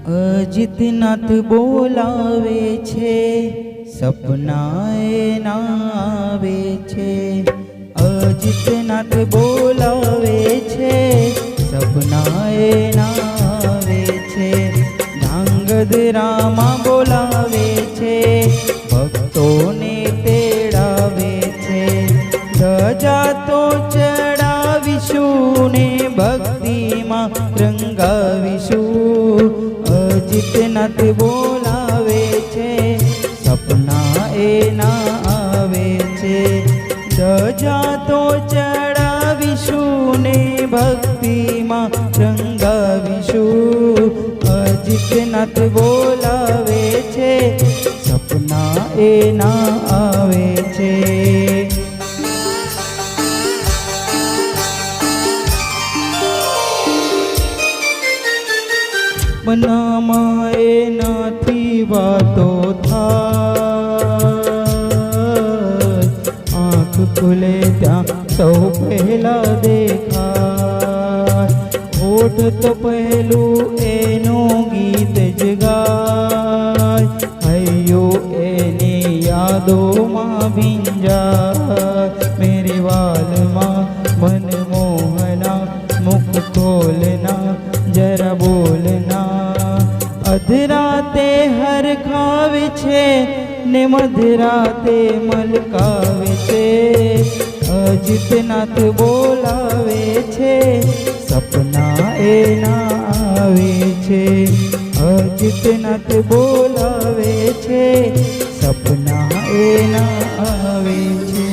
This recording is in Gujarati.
અજિતનાથ બોલાવે છે, સપનાએ ના આવે છે। અજિતનાથ બોલાવે છે, સપનાએ ના આવે છે। ધાંગધ્રામાં બોલાવે છે, ભક્તોને તેડાવે છે। ધજા તો ચડાવીશું ને ભક્તિમાં રંગાવીશું। અજિતનાથ બોલાવે છે, સપના એ ના આવે છે। ધજા તો ચડાવીશું ને ભક્તિમાં રંગાવીશું। અજિતનાથ બોલાવે છે, સપના એ ના આવે છે। મનમાં એનાથી વાતો થાય, આંખ ખુલે ત્યાં સૌ પહેલા દેખાય। હોઠ તો પહેલું એનું ગીત જ ગાય, હૈયો એની યાદોમાં ભીંજાય। મેરી વાલમાં મનમોહના મુખ ખોલના જરા બોલના। અધરાતે હરખાવે છે ને મધરાતે મલકાવે છે। અજિતનાથ બોલાવે છે, સપના એ ના આવે છે। અજિતનાથ બોલાવે છે, સપના એ ના આવે છે।